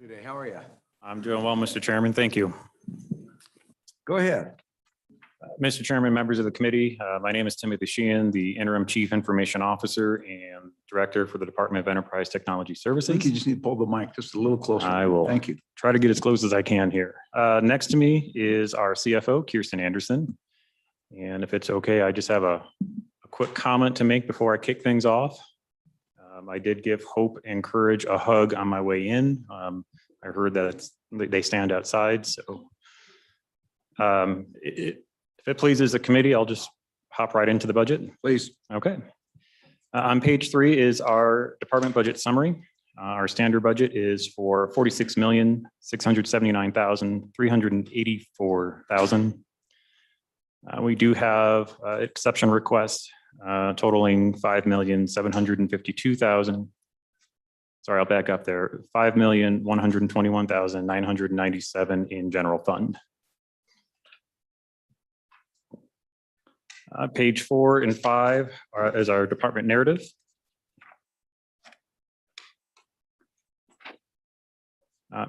Good day. How are you? I'm doing well, Mr. Chairman. Thank you. Go ahead. Mr. Chairman, members of the committee, my name is Timothy Sheehan, the Interim Chief Information Officer and Director for the Department of Enterprise Technology I Services. think you just need to pull the mic just a little closer. I will. Thank you. Try to get as close as I can here. Next to me is our CFO, Kirsten Anderson. And if it's okay, I just have a quick comment to make before I kick things off. I did give Hope and Courage a hug on my way in. I heard that they stand outside, so if it pleases the committee, I'll just hop right into the budget. Please. Okay. On page 3 is our department budget summary. Our standard budget is for $46,679,384. We do have exception requests totaling $5,752,000. Sorry, I'll back up there. $5,121,997 in general fund. Page 4 and 5 is our department narrative.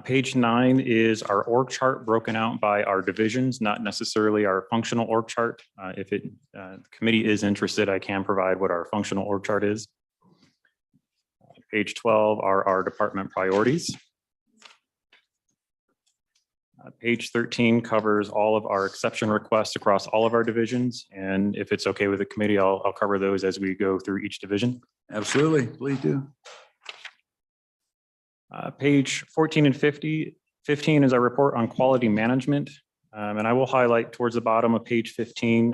Page 9 is our org chart broken out by our divisions, not necessarily our functional org chart. If the committee is interested, I can provide what our functional org chart is. Page 12 are our department priorities. Page 13 covers all of our exception requests across all of our divisions. And if it's okay with the committee, I'll cover those as we go through each division. Absolutely. Please do. Page 14 and 15 is our report on quality management. And I will highlight towards the bottom of page 15,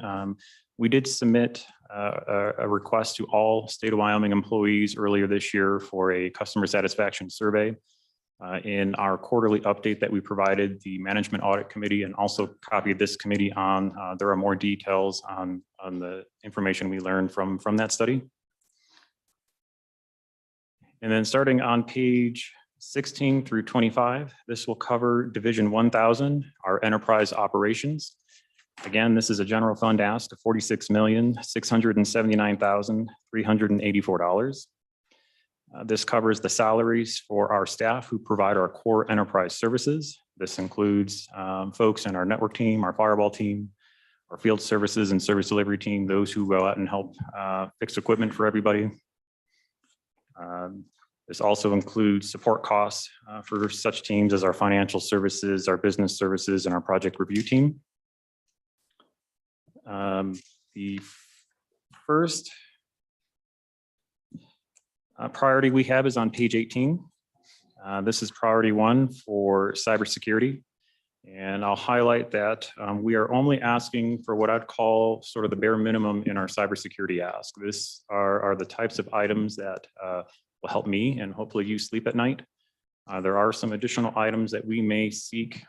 we did submit a request to all state of Wyoming employees earlier this year for a customer satisfaction survey. In our quarterly update that we provided the Management Audit Committee and also copied this committee on, there are more details on the information we learned from that study. And then starting on page 16 through 25, this will cover Division 1000, our enterprise operations. Again, this is a general fund ask of $46,679,384. This covers the salaries for our staff who provide our core enterprise services. This includes folks in our network team, our firewall team, our field services and service delivery team, those who go out and help fix equipment for everybody. This also includes support costs for such teams as our financial services, our business services, and our project review team. The first priority we have is on page 18. This is priority 1 for cybersecurity. And I'll highlight that we are only asking for what I'd call sort of the bare minimum in our cybersecurity ask. This are the types of items that will help me and hopefully you sleep at night. There are some additional items that we may seek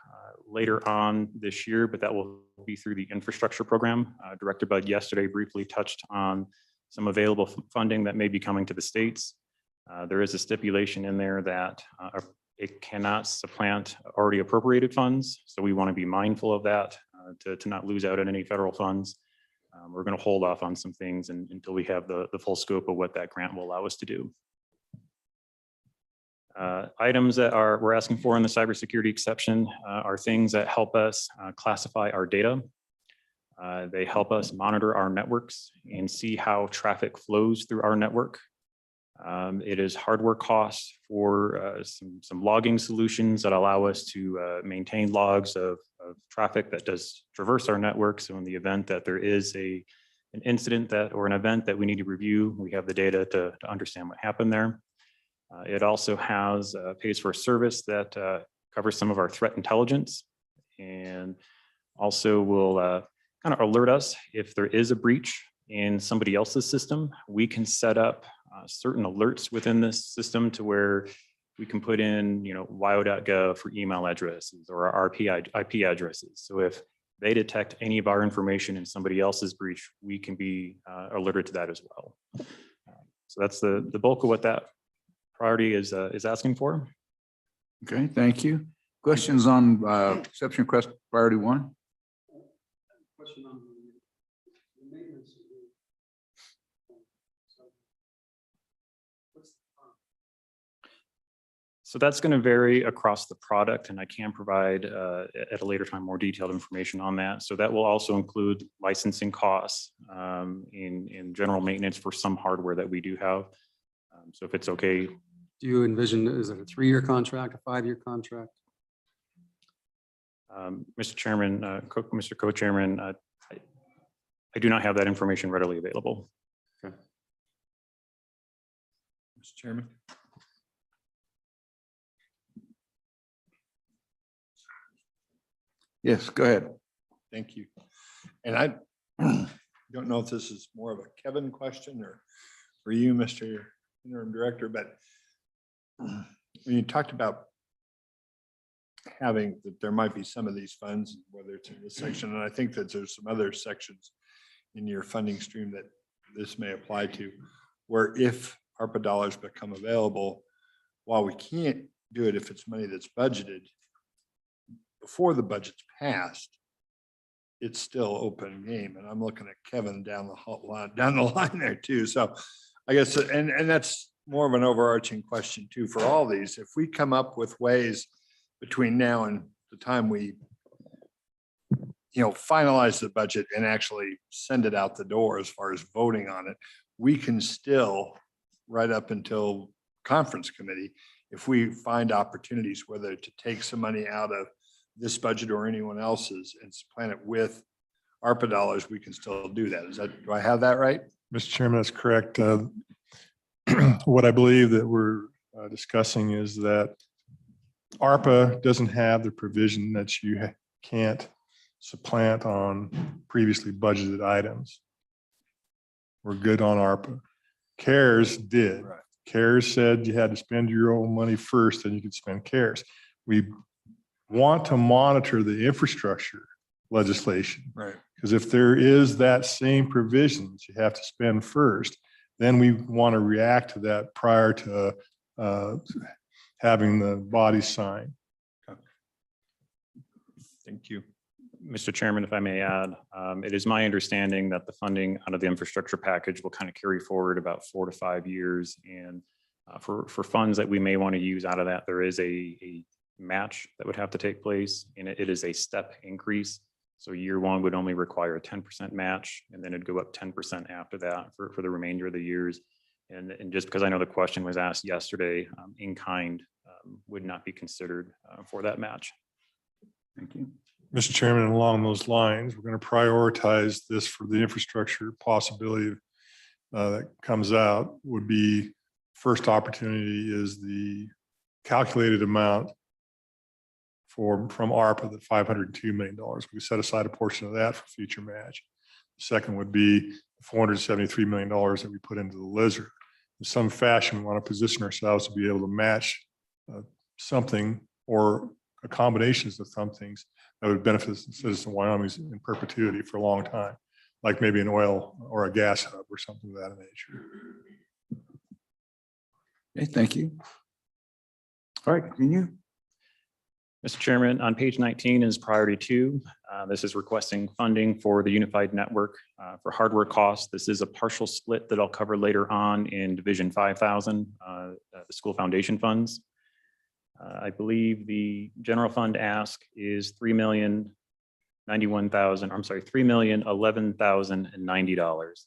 later on this year, but that will be through the infrastructure program. Director Bud yesterday briefly touched on some available funding that may be coming to the states. There is a stipulation in there that it cannot supplant already appropriated funds. So we want to be mindful of that to not lose out on any federal funds. We're going to hold off on some things until we have the full scope of what that grant will allow us to do. Items that we're asking for in the cybersecurity exception are things that help us classify our data. They help us monitor our networks and see how traffic flows through our network. It is hardware costs for some logging solutions that allow us to maintain logs of traffic that does traverse our network. So in the event that there is an incident or an event that we need to review, we have the data to understand what happened there. It also pays for a service that covers some of our threat intelligence and also will kind of alert us if there is a breach in somebody else's system. We can set up certain alerts within this system to where we can put in, wyo.gov for email addresses or our IP addresses. So if they detect any of our information in somebody else's breach, we can be alerted to that as well. So that's the bulk of what that priority is asking for. Okay, thank you. Questions on exception request priority 1? Question on the maintenance. So that's going to vary across the product, and I can provide at a later time more detailed information on that. So that will also include licensing costs in general maintenance for some hardware that we do have. So if it's okay. Do you envision, is it a 3-year contract, a 5-year contract? Mr. Chairman, Mr. Co-Chairman, I do not have that information readily available. Okay. Mr. Chairman. Yes, go ahead. Thank you. And I don't know if this is more of a Kevin question or for you, Mr. Interim Director, but when you talked about having that there might be some of these funds, whether it's in this section, and I think that there's some other sections in your funding stream that this may apply to, where if ARPA dollars become available, while we can't do it if it's money that's budgeted, before the budget's passed, it's still open game. And I'm looking at Kevin down the line there too. So I guess, and that's more of an overarching question too, for all these. If we come up with ways between now and the time we, finalize the budget and actually send it out the door as far as voting on it, we can still, right up until conference committee, if we find opportunities, whether to take some money out of this budget or anyone else's and supplant it with ARPA dollars, we can still do that. Do I have that right? Mr. Chairman, that's correct. What I believe that we're discussing is that ARPA doesn't have the provision that you can't supplant on previously budgeted items. We're good on ARPA. CARES did. Right. CARES said you had to spend your own money first, then you could spend CARES. We want to monitor the infrastructure legislation. Right. Because if there is that same provisions, you have to spend first, then we want to react to that prior to having the body sign. Thank you. Mr. Chairman, if I may add, it is my understanding that the funding out of the infrastructure package will kind of carry forward about 4 to 5 years. And for funds that we may want to use out of that, there is a match that would have to take place, and it is a step increase. So year 1 would only require a 10% match, and then it'd go up 10% after that for the remainder of the years. And just because I know the question was asked yesterday, in kind would not be considered for that match. Thank you. Mr. Chairman, along those lines, we're going to prioritize this for the infrastructure possibility that comes out. Would be first opportunity is the calculated amount from ARPA, the $502 million. We set aside a portion of that for future match. The second would be $473 million that we put into the lizard. In some fashion, we want to position ourselves to be able to match something or a combinations of some things that would benefit the citizens of Wyoming in perpetuity for a long time, like maybe an oil or a gas hub or something of that nature. Okay, thank you. All right, continue. Mr. Chairman, on page 19 is priority 2. This is requesting funding for the unified network for hardware costs. This is a partial split that I'll cover later on in Division 5000, the school foundation funds. I believe the general fund ask is $3,011,090.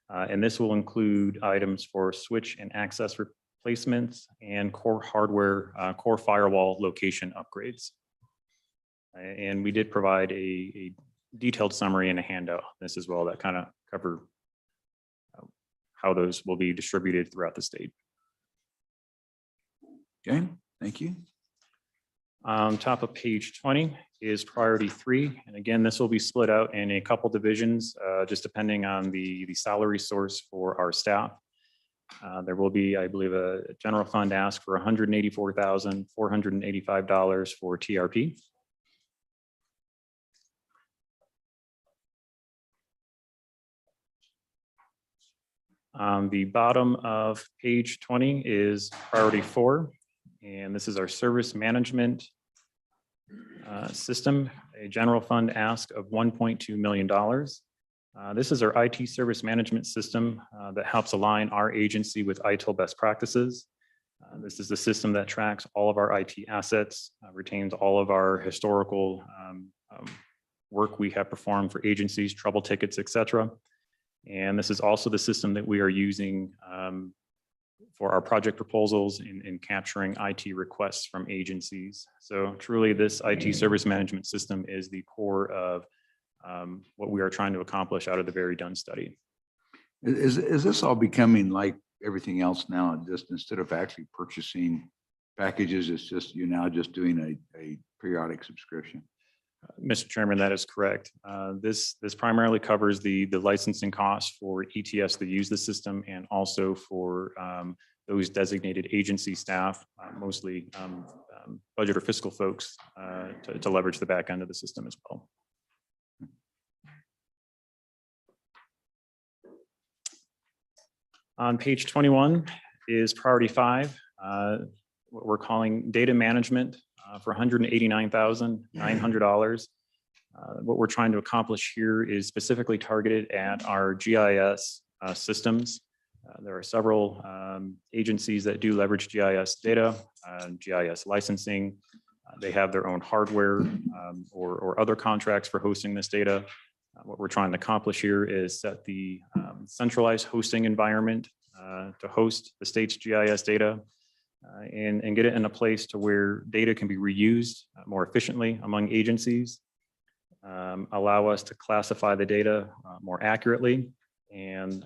And this will include items for switch and access replacements and core hardware, core firewall location upgrades. And we did provide a detailed summary and a handout this as well that kind of cover how those will be distributed throughout the state. Okay, thank you. On top of page 20 is priority 3. And again, this will be split out in a couple divisions, just depending on the salary source for our staff. There will be, I believe, a general fund ask for $184,485 for TRP. On the bottom of page 20 is priority 4, and this is our service management system, a general fund ask of $1.2 million. This is our IT service management system that helps align our agency with ITIL best practices. This is the system that tracks all of our IT assets, retains all of our historical work we have performed for agencies, trouble tickets, et cetera. And this is also the system that we are using for our project proposals in capturing IT requests from agencies. So truly, this IT service management system is the core of what we are trying to accomplish out of the Very Done study. Is this all becoming like everything else now? Just instead of actually purchasing packages, it's just, you're now just doing a periodic subscription? Mr. Chairman, that is correct. This primarily covers the licensing costs for ETS to use the system and also for those designated agency staff, mostly budget or fiscal folks, to leverage the back end of the system as well. On page 21 is priority 5, what we're calling data management for $189,900. What we're trying to accomplish here is specifically targeted at our GIS systems. There are several agencies that do leverage GIS data, GIS licensing. They have their own hardware or other contracts for hosting this data. What we're trying to accomplish here is set the centralized hosting environment to host the state's GIS data and get it in a place to where data can be reused more efficiently among agencies, allow us to classify the data more accurately, and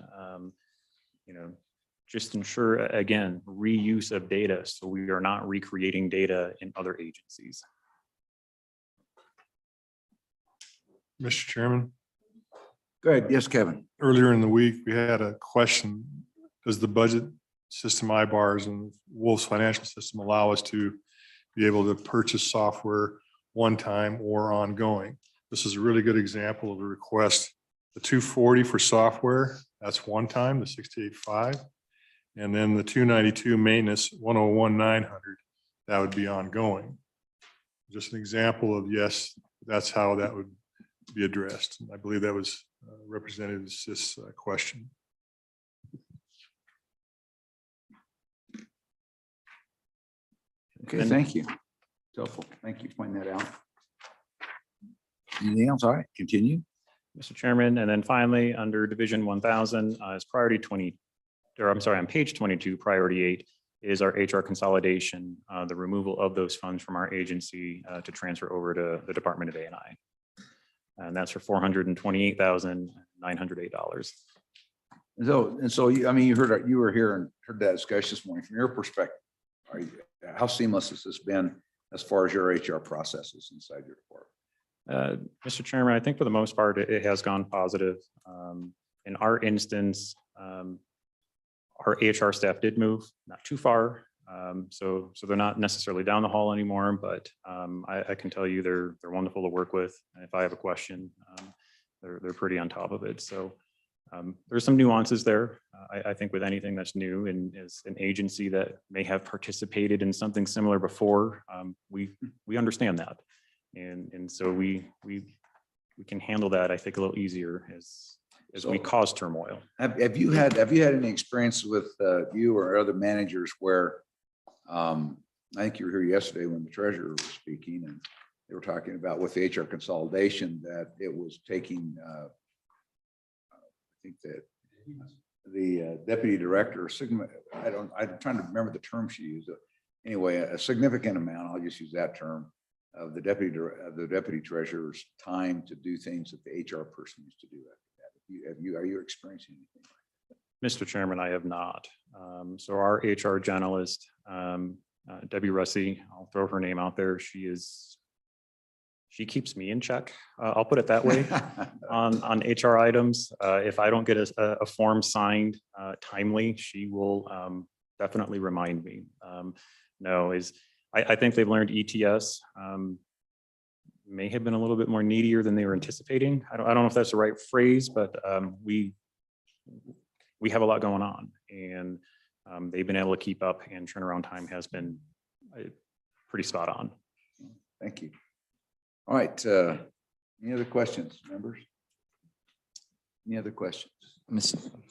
just ensure, again, reuse of data so we are not recreating data in other agencies. Mr. Chairman, Go ahead. Yes, Kevin. earlier in the week, we had a question. Does the budget system IBARs and Wolf's financial system allow us to be able to purchase software one time or ongoing? This is a really good example of a request. The 240 for software, that's one time, the 685. And then the 292 maintenance, 101,900, that would be ongoing. Just an example of, yes, that's how that would be addressed. And I believe that was Representative's question. Okay, thank you. It's helpful. Thank you for pointing that out. Anything else? All right, continue. Mr. Chairman, and then finally, under Division 1000, is priority 20, or I'm sorry, on page 22, priority 8 is our HR consolidation, the removal of those funds from our agency to transfer over to the Department of A&I. And that's for $428,908. So you were here and heard that discussion this morning. From your perspective, how seamless has this been as far as your HR processes inside your department? Mr. Chairman, I think for the most part, it has gone positive. In our instance, our HR staff did move not too far. So they're not necessarily down the hall anymore, but I can tell you they're wonderful to work with. And if I have a question, they're pretty on top of it. So there's some nuances there. I think with anything that's new and as an agency that may have participated in something similar before, we understand that. And so we can handle that, I think, a little easier as we cause turmoil. Have you had any experience with you or other managers where I think you were here yesterday when the treasurer was speaking and they were talking about with the HR consolidation that it was taking I think that the deputy director, I'm trying to remember the term she used. Anyway, a significant amount, I'll just use that term, of the deputy treasurer's time to do things that the HR person used to do after that. Are you experiencing anything like that? Mr. Chairman, I have not. So our HR generalist, Debbie Russi, I'll throw her name out there. She keeps me in check. I'll put it that way on HR items. If I don't get a form signed timely, she will definitely remind me. I think they've learned ETS may have been a little bit more needier than they were anticipating. I don't know if that's the right phrase, but we have a lot going on, and they've been able to keep up, and turnaround time has been pretty spot on. Thank you. All right. Any other questions, members? Any other questions?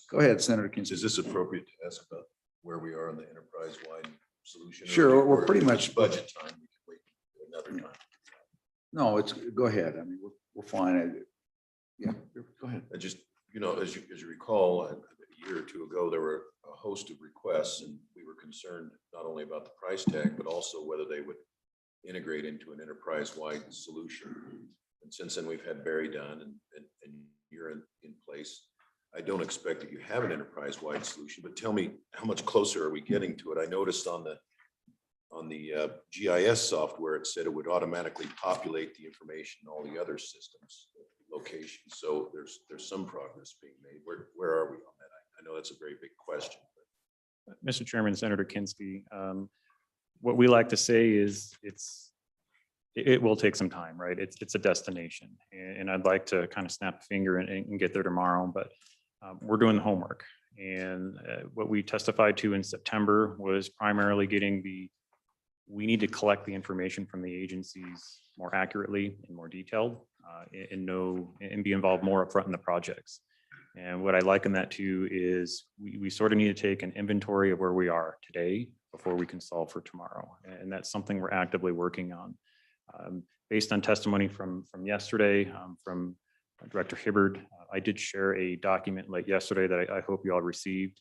Go ahead, Senator Kinsey. Is this appropriate to ask about where we are on the enterprise-wide solution? or Sure, we're or pretty if much- it's budget time, we can wait another time. No, go ahead. I mean, we're fine. Yeah, go ahead. I just, as you recall, a year or two ago, there were a host of requests, and we were concerned not only about the price tag, but also whether they would integrate into an enterprise-wide solution. And since then, we've had Barry done, and you're in place. I don't expect that you have an enterprise-wide solution, but tell me, how much closer are we getting to it? I noticed on the GIS software, it said it would automatically populate the information in all the other systems, locations. So there's some progress being made. Where are we on that? I know that's a very big question. Mr. Chairman, Senator Kinsky, what we like to say is it will take some time, right? It's a destination, and I'd like to kind of snap a finger and get there tomorrow, but we're doing the homework. And what we testified to in September was primarily we need to collect the information from the agencies more accurately and more detailed, and be involved more upfront in the projects. And what I liken that to is we sort of need to take an inventory of where we are today before we can solve for tomorrow. And that's something we're actively working on. Based on testimony from yesterday, from Director Hibbard, I did share a document late yesterday that I hope you all received.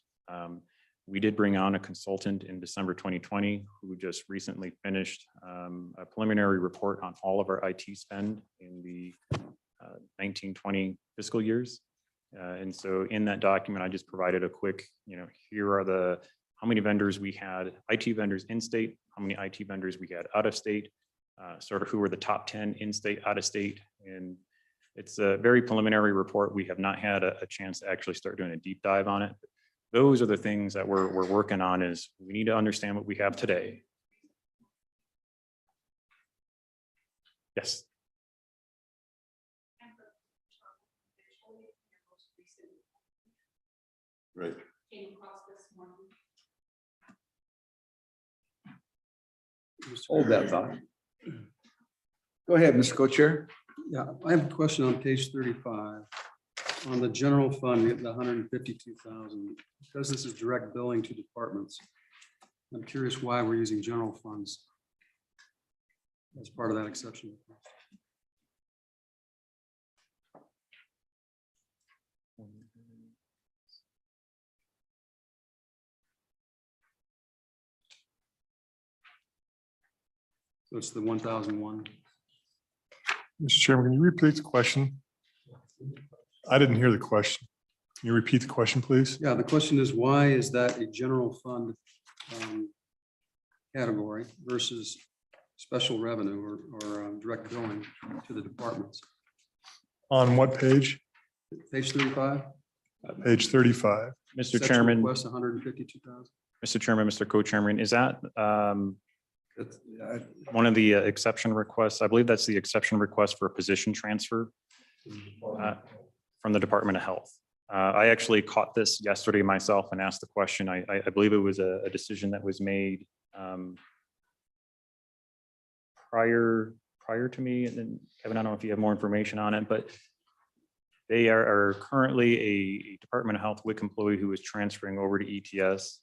We did bring on a consultant in December 2020 who just recently finished a preliminary report on all of our IT spend in the 19-20 fiscal years. And so in that document, I just provided a quick, here are how many vendors we had, IT vendors in state, how many IT vendors we had out of state, sort of who were the top 10 in state, out of state. And it's a very preliminary report. We have not had a chance to actually start doing a deep dive on it. Those are the things that we're working on. Is we need to understand what we have today. Yes. Right. Hold that thought. Go ahead, Mr. Co-Chair. Yeah, I have a question on page 35. On the general fund, the 152,000, because this is direct billing to departments. I'm curious why we're using general funds as part of that exception. So it's the 1,001. Mr. Chairman, can you repeat the question? I didn't hear the question. Can you repeat the question, please? Yeah, the question is, why is that a general fund category versus special revenue or direct billing to the departments? On what page? Page 35. Page 35. Mr. Chairman, Request 152,000. Mr. Chairman, Mr. Co-Chairman, is that one of the exception requests? I believe that's the exception request for a position transfer from the Department of Health. I actually caught this yesterday myself and asked the question. I believe it was a decision that was made prior to me. And then Kevin, I don't know if you have more information on it, but they are currently a Department of Health WIC employee who is transferring over to ETS.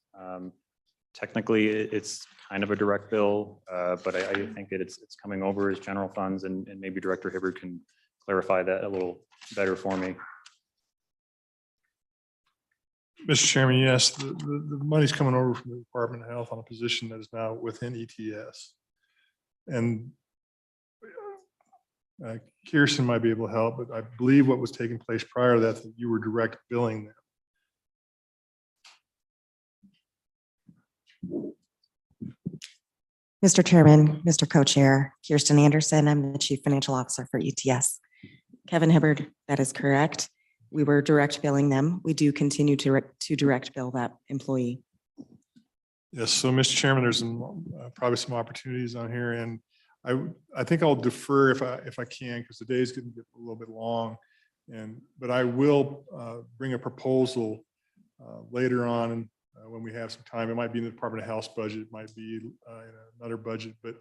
Technically, it's kind of a direct bill, but I think that it's coming over as general funds, and maybe Director Hibbard can clarify that a little better for me. Mr. Chairman, yes, the money's coming over from the Department of Health on a position that is now within ETS. And Kirsten might be able to help, but I believe what was taking place prior to that you were direct billing them. Mr. Chairman, Mr. Co-Chair, Kirsten Anderson, I'm the Chief Financial Officer for ETS. Kevin Hibbard, that is correct. We were direct billing them. We do continue to direct bill that employee. Yes, so Mr. Chairman, there's probably some opportunities on here, and I think I'll defer if I can, because the day's going to get a little bit long. But I will bring a proposal later on when we have some time. It might be in the Department of Health's budget, it might be in another budget, but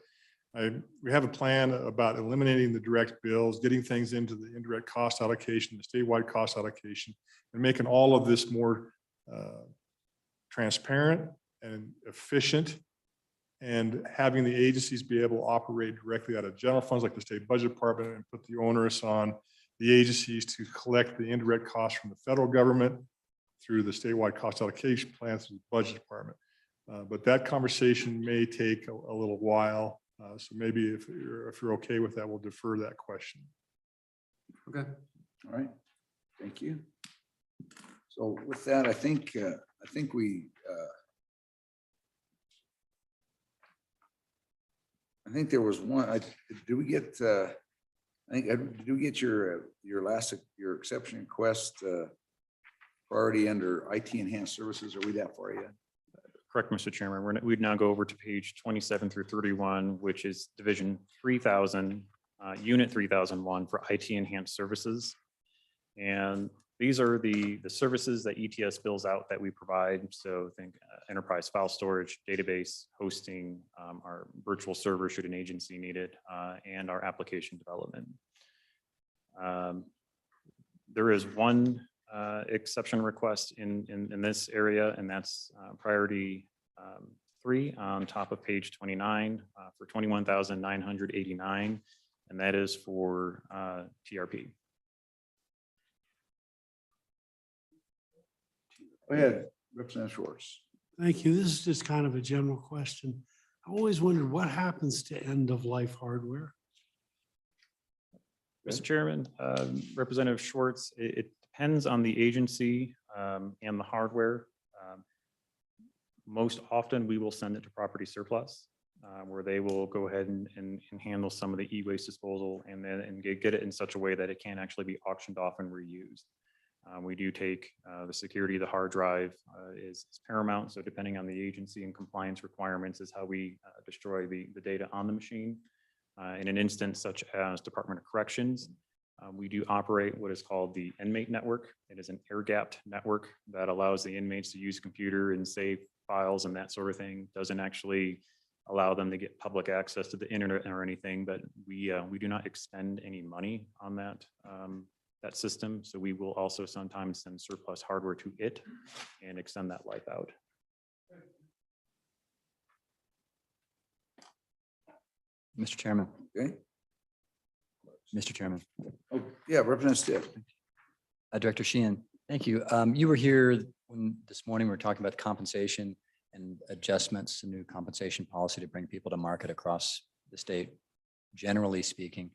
we have a plan about eliminating the direct bills, getting things into the indirect cost allocation, the statewide cost allocation, and making all of this more transparent and efficient and having the agencies be able to operate directly out of general funds like the state budget department and put the onus on the agencies to collect the indirect costs from the federal government through the statewide cost allocation plan through the budget department. But that conversation may take a little while. So maybe if you're okay with that, we'll defer that question. Okay. All right, thank you. So with that, I think we, I think there was one, do we get, did we get your exception request priority under IT enhanced services? Are we that far yet? Correct, Mr. Chairman. We'd now go over to page 27 through 31, which is Division 3000, Unit 3001 for IT enhanced services. And these are the services that ETS bills out that we provide. So think enterprise file storage, database, hosting, our virtual server should an agency need it, and our application development. There is one exception request in this area, and that's priority 3 on top of page 29 for 21,989, and that is for TRP. Go ahead, Representative Schwartz. Thank you. This is just kind of a general question. I always wondered what happens to end of life hardware? Mr. Chairman, Representative Schwartz, it depends on the agency and the hardware. Most often, we will send it to property surplus, where they will go ahead and handle some of the e-waste disposal and get it in such a way that it can actually be auctioned off and reused. We do take the security of the hard drive is paramount. So depending on the agency and compliance requirements is how we destroy the data on the machine. In an instance such as Department of Corrections, we do operate what is called the inmate network. It is an air-gapped network that allows the inmates to use a computer and save files and that sort of thing. Doesn't actually allow them to get public access to the internet or anything, but we do not expend any money on that system. So we will also sometimes send surplus hardware to it and extend that life out. Mr. Chairman, Okay. Mr. Chairman, Oh, yeah, Representative Stiff. Director Sheehan, thank you. You were here when this morning we were talking about compensation and adjustments to new compensation policy to bring people to market across the state, generally speaking.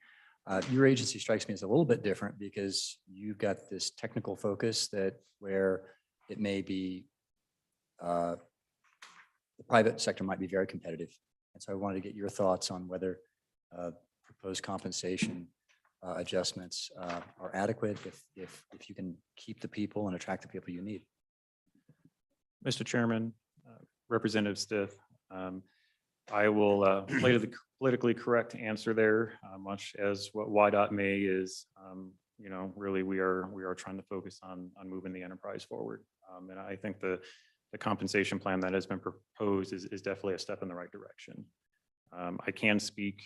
Your agency strikes me as a little bit different because you've got this technical focus that where it may be the private sector might be very competitive. And so I wanted to get your thoughts on whether proposed compensation adjustments are adequate if you can keep the people and attract the people you need. Mr. Chairman, Representative Stiff, I will play to the politically correct answer there, much as what YDOT may is, really we are trying to focus on moving the enterprise forward. And I think the compensation plan that has been proposed is definitely a step in the right direction. I can speak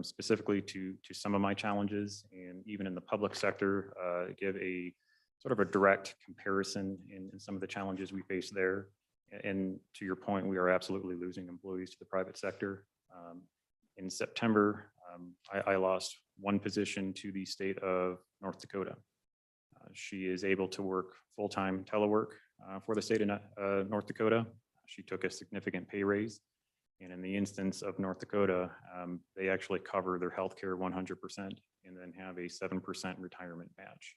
specifically to some of my challenges, and even in the public sector, give a sort of a direct comparison in some of the challenges we face there. And to your point, we are absolutely losing employees to the private sector. In September, I lost one position to the state of North Dakota. She is able to work full-time telework for the state of North Dakota. She took a significant pay raise. And in the instance of North Dakota, they actually cover their healthcare 100% and then have a 7% retirement match.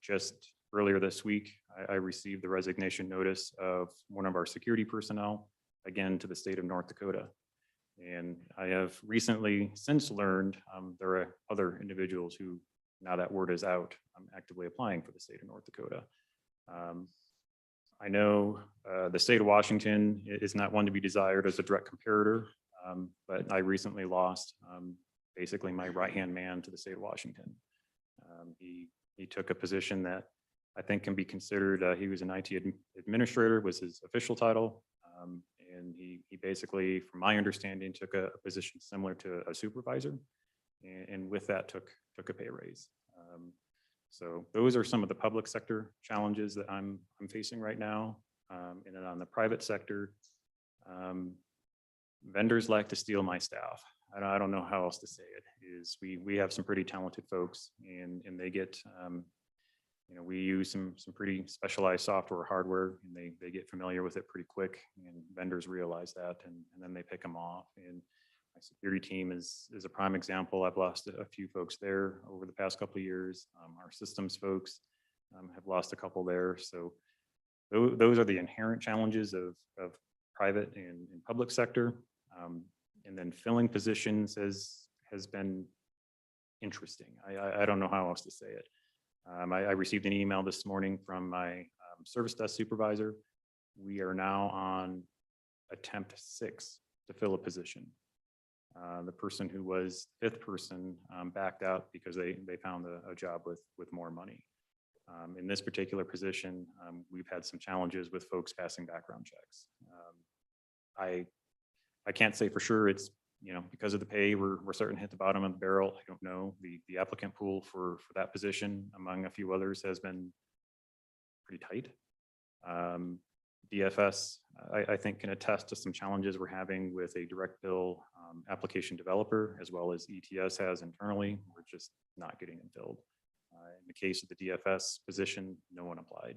Just earlier this week, I received the resignation notice of one of our security personnel, again, to the state of North Dakota. And I have recently since learned there are other individuals who, now that word is out, I'm actively applying for the state of North Dakota. I know the state of Washington is not one to be desired as a direct comparator, but I recently lost basically my right-hand man to the state of Washington. He took a position that I think can be considered, he was an IT administrator was his official title. And he basically, from my understanding, took a position similar to a supervisor, and with that took a pay raise. So those are some of the public sector challenges that I'm facing right now. And then on the private sector, vendors like to steal my staff. I don't know how else to say it, is we have some pretty talented folks and they get, we use some pretty specialized software, hardware, and they get familiar with it pretty quick, and vendors realize that, and then they pick them off. And my security team is a prime example. I've lost a few folks there over the past couple of years. Our systems folks have lost a couple there. So those are the inherent challenges of private and public sector. And then filling positions has been interesting. I don't know how else to say it. I received an email this morning from my service desk supervisor. We are now on attempt 6 to fill a position. The person who was 5th person backed out because they found a job with more money. In this particular position, we've had some challenges with folks passing background checks. I can't say for sure it's, because of the pay, we're starting to hit the bottom of the barrel. I don't know. The applicant pool for that position, among a few others, has been pretty tight. DFS, I think, can attest to some challenges we're having with a direct bill application developer, as well as ETS has internally. We're just not getting them filled. In the case of the DFS position, no one applied.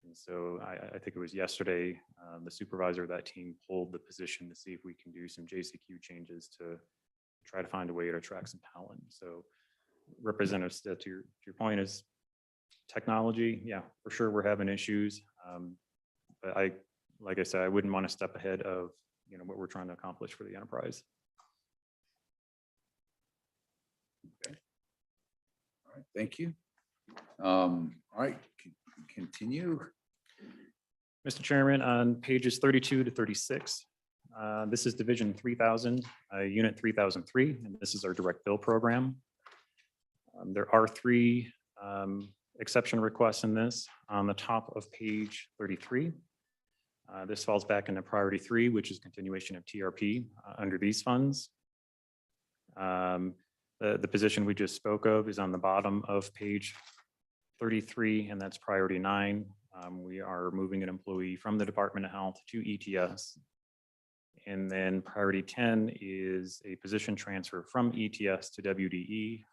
And so I think it was yesterday, the supervisor of that team pulled the position to see if we can do some JCQ changes to try to find a way to attract some talent. So Representative Stitt, to your point, is technology. Yeah, for sure we're having issues. But like I said, I wouldn't want to step ahead of what we're trying to accomplish for the enterprise. Okay. All right, thank you. All right, continue. Mr. Chairman, on pages 32 to 36, this is Division 3000, Unit 3003, and this is our direct bill program. There are 3 exception requests in this. On the top of page 33, this falls back into priority 3, which is continuation of TRP under these funds. The position we just spoke of is on the bottom of page 33, and that's priority 9. We are moving an employee from the Department of Health to ETS. And then priority 10 is a position transfer from ETS to WDE.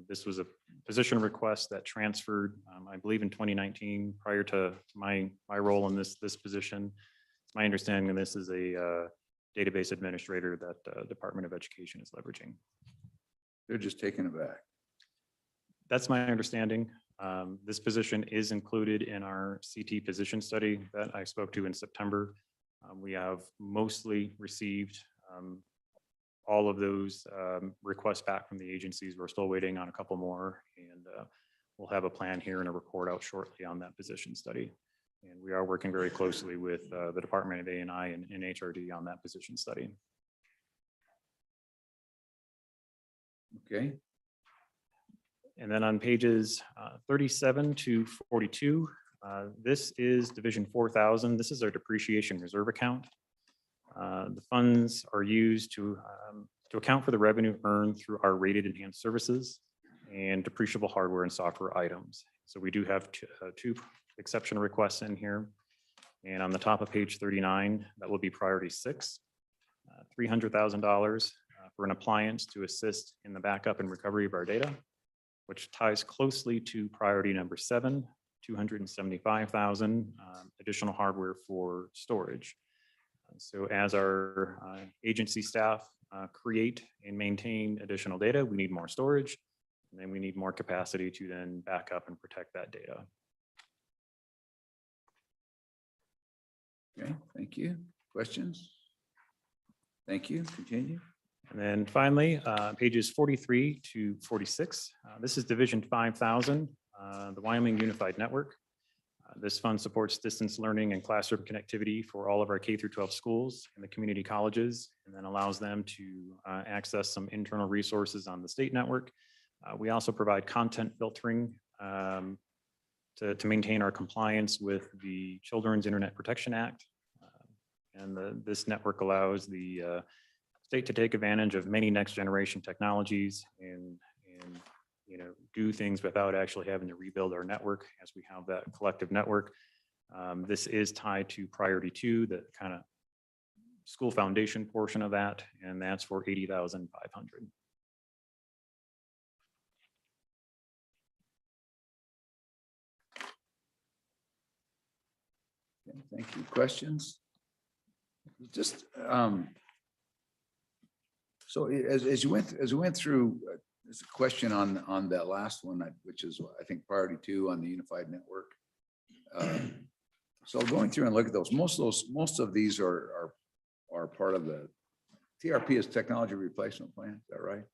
This was a position request that transferred, I believe, in 2019, prior to my role in this position. It's my understanding this is a database administrator that Department of Education is leveraging. They're just taken aback. That's my understanding. This position is included in our CT position study that I spoke to in September. We have mostly received all of those requests back from the agencies. We're still waiting on a couple more, and we'll have a plan here and a report out shortly on that position study. And we are working very closely with the Department of A&I and HRD on that position study. Okay. And then on pages 37 to 42, this is Division 4000. This is our depreciation reserve account. The funds are used to account for the revenue earned through our rated enhanced services and depreciable hardware and software items. So we do have 2 exception requests in here. And on the top of page 39, that will be priority 6, $300,000 for an appliance to assist in the backup and recovery of our data, which ties closely to priority number 7, $275,000 additional hardware for storage. So as our agency staff create and maintain additional data, we need more storage, and then we need more capacity to then back up and protect that data. Okay, thank you. Questions? Thank you. Continue. And then finally, pages 43 to 46. This is Division 5000, the Wyoming Unified Network. This fund supports distance learning and classroom connectivity for all of our K through 12 schools and the community colleges, and then allows them to access some internal resources on the state network. We also provide content filtering to maintain our compliance with the Children's Internet Protection Act. This network allows the state to take advantage of many next generation technologies and do things without actually having to rebuild our network, as we have that collective network. This is tied to priority 2 that kind of school foundation portion of that, and that's for 80,500. Okay, thank you. Questions? Just, so as you went through, there's a question on that last one, which is, I think, priority 2 on the unified network. So going through and look at those, most of these are part of the TRP is technology replacement plan. Is that right?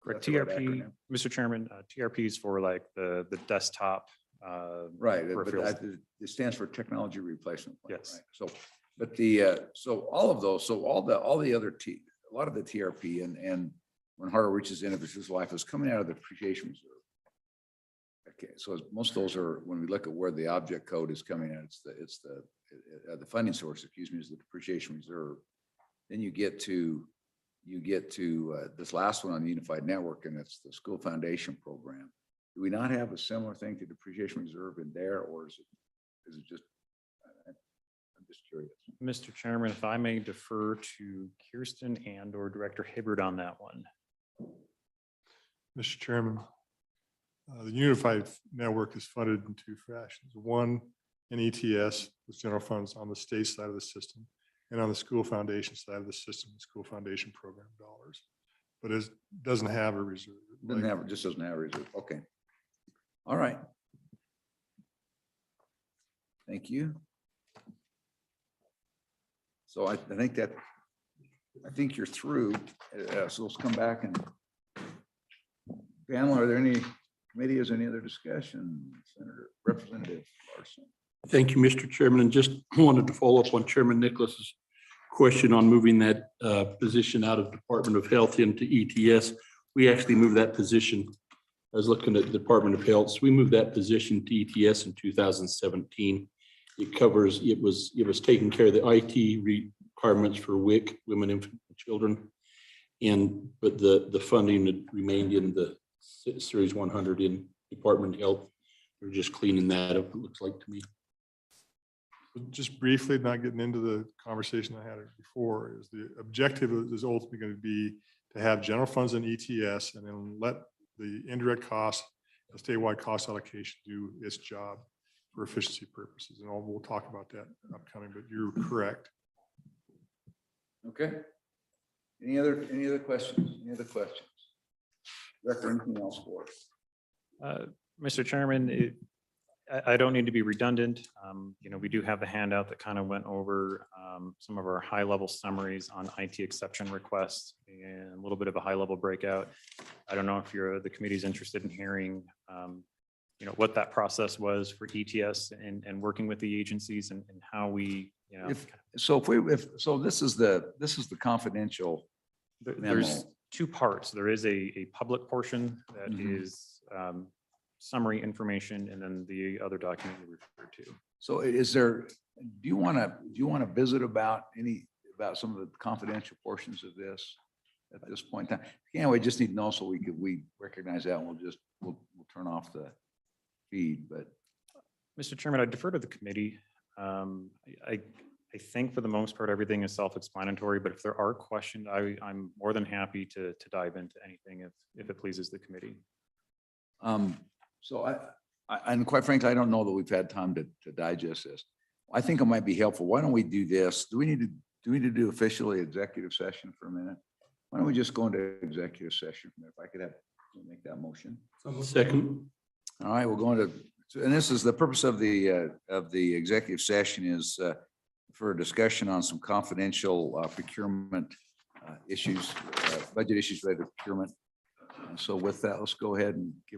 Correct. That's the right TRP, acronym? Mr. Chairman, TRP is for like the desktop. Right, but peripherals. it stands for technology replacement plan. Yes. Right? So, but so all of those, so all the other a lot of the TRP and when hardware reaches the end of its useful life is coming out of the depreciation reserve. Okay, so most of those are, when we look at where the object code is coming out, it's the funding source, excuse me, is the depreciation reserve. Then you get to this last one on the unified network, and it's the school foundation program. Do we not have a similar thing to depreciation reserve in there, or is it just, I'm just curious. Mr. Chairman, if I may defer to Kirsten and or Director Hibbard on that one. Mr. Chairman, the unified network is funded in 2 fashions. One, in ETS with general funds on the state side of the system, and on the school foundation side of the system, the school foundation program dollars. But it doesn't have a reserve. Just doesn't have a reserve. Okay. All right. Thank you. So I think you're through. So let's come back and panel, are there any committee, is any other discussion? Senator Representative Larson. Thank you, Mr. Chairman, and just wanted to follow up on Chairman Nicholas's question on moving that position out of Department of Health into ETS. We actually moved that position. I was looking at the Department of Health. So we moved that position to ETS in 2017. It was taking care of the IT requirements for WIC, Women, Infant, and Children. But the funding had remained in the Series 100 in Department of Health. We're just cleaning that up, it looks like to me. Just briefly, not getting into the conversation I had before, is the objective is ultimately going to be to have general funds in ETS and then let the indirect costs, the statewide cost allocation do its job for efficiency purposes. And we'll talk about that upcoming, but you're correct. Okay. Any other questions? Any other questions? Director, anything else for us? Mr. Chairman, I don't need to be redundant. We do have the handout that kind of went over some of our high level summaries on IT exception requests and a little bit of a high level breakout. I don't know if the committee's interested in hearing, what that process was for ETS and working with the agencies and how we, So this is the confidential there's memo. 2 parts. There is a public portion that Mhm. is summary information, and then the other document you referred to. So do you want to visit about some of the confidential portions of this at this point in time? Anyway, just need to know so we recognize that, and we'll turn off the feed, but. Mr. Chairman, I defer to the committee. I think for the most part, everything is self-explanatory, but if there are questions, I'm more than happy to dive into anything if it pleases the committee. So and quite frankly, I don't know that we've had time to digest this. I think it might be helpful. Why don't we do this? Do we need to do officially executive session for a minute? Why don't we just go into executive session? If I could make that motion. Second. All right, we'll go into, and this is the purpose of the executive session is for a discussion on some confidential procurement issues, budget issues related to procurement. So with that, let's go ahead and give